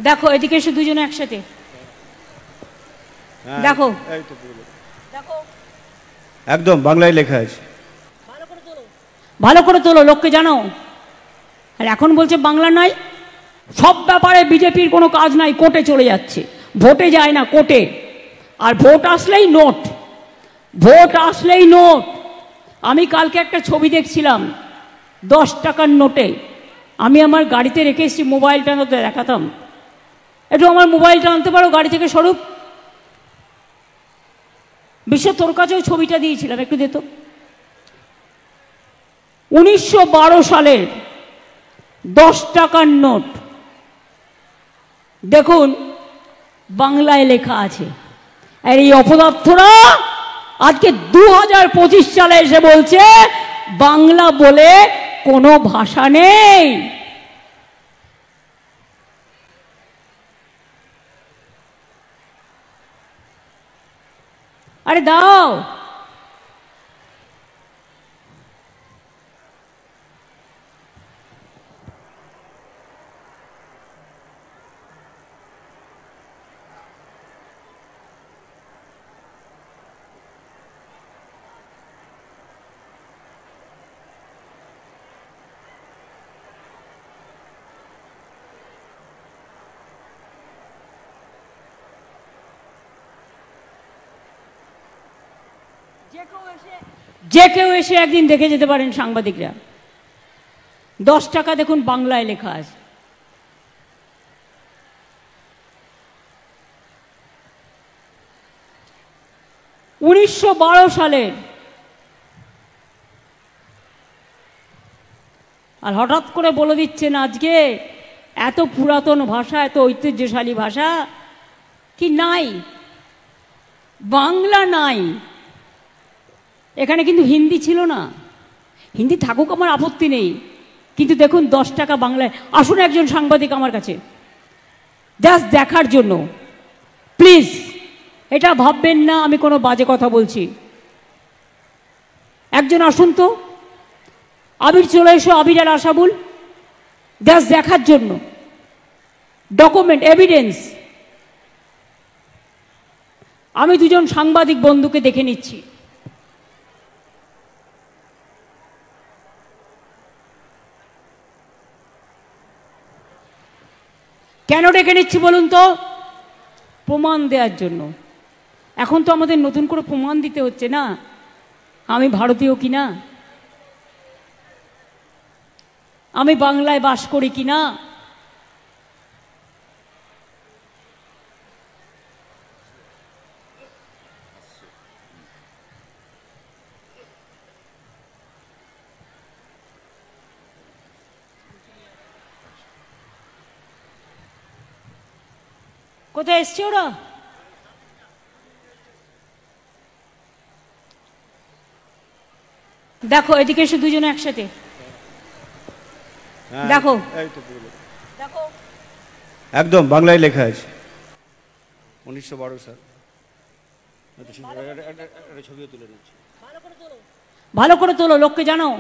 দেখো এদিকে এসে দুজনে একসাথে দেখো দেখো একদম বাংলায় লেখা আছে। ভালো করে তোলো, লোককে জানাও। আর এখন বলছে বাংলা নাই, সব ব্যাপারে বিজেপির কোনো কাজ নাই, কোর্টে চলে যাচ্ছে, ভোটে যায় না কোর্টে। আর ভোট আসলেই নোট, ভোট আসলেই নোট। আমি কালকে একটা ছবি দেখছিলাম 10 টাকার নোটে, আমি আমার গাড়িতে রেখে এসেছি, মোবাইলটা আনতে দেখাতাম। একটু আমার মোবাইলটা আনতে পারো গাড়ি থেকে স্বরূপ? বিশ্ব তোর কাছেও ছবিটা দিয়েছিলাম, একটু দে তো। 1912 সালের 10 টাকার নোট দেখুন, বাংলায় লেখা আছে। আর এই অপদার্থরা আজকে 2025 সালে এসে বলছে বাংলা বলে কোনো ভাষা নেই। আরে দাও, যে কেউ এসে একদিন দেখে যেতে পারেন সাংবাদিকরা। 10 টাকা দেখুন বাংলায় লেখা আছে। (1912 সালের। আর হঠাৎ করে বলে দিচ্ছেন আজকে এত পুরাতন ভাষা, এত ঐতিহ্যশালী ভাষা কি নাই, বাংলা নাই। এখানে কিন্তু হিন্দি ছিল না, হিন্দি থাকুক আমার আপত্তি নেই, কিন্তু দেখুন 10 টাকা বাংলায়। আসুন একজন সাংবাদিক আমার কাছে জাস্ট দেখার জন্য, প্লিজ। এটা ভাববেন না আমি কোনো বাজে কথা বলছি। একজন আসুন তো, আবির চলে এসো, আবির আর আশাবুল, জাস্ট দেখার জন্য, ডকুমেন্ট এভিডেন্স। আমি দুজন সাংবাদিক বন্ধুকে দেখে নিচ্ছি। কেন ডেকে নিচ্ছি বলুন তো? প্রমাণ দেওয়ার জন্য। এখন তো আমাদের নতুন করে প্রমাণ দিতে হচ্ছে না আমি ভারতীয় কিনা, আমি বাংলায় বাস করি কিনা। কোথায় এসছে ওরা? দেখো এদিকে এসে দুজনে একসাথে দেখো দেখো একদম বাংলায় লেখা আছে। 1912 সাল। ছবিও তুলে নিচ্ছি। ভালো করে তোলো, লোককে জানাও।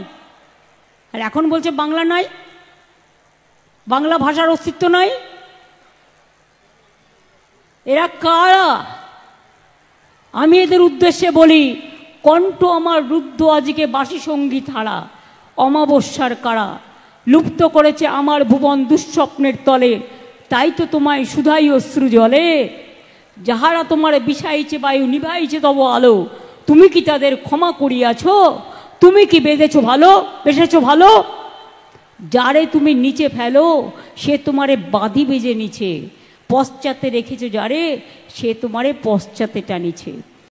আর এখন বলছে বাংলা নাই, বাংলা ভাষার অস্তিত্ব নাই। এরা কারা? আমি এদের উদ্দেশ্যে বলি, কণ্ঠ আমার রুদ্ধ আজকে বাসি সঙ্গীত হারা, অমাবস্যার কারা লুপ্ত করেছে আমার ভুবন দুঃস্বপ্নের তলে। তাই তো তোমায় সুধাই অশ্রু জলে, যাহারা তোমার বিষাইছে বায়ু নিভাইছে তব আলো, তুমি কি তাদের ক্ষমা করিয়াছ? তুমি কি বেঁধেছো ভালো, বেসেছো ভালো? যারে তুমি নিচে ফেলো সে তোমারে বাঁধি বেজে নিছে, পশ্চাতে রেখেছো যারে সে তোমারে পশ্চাতে টানিছে।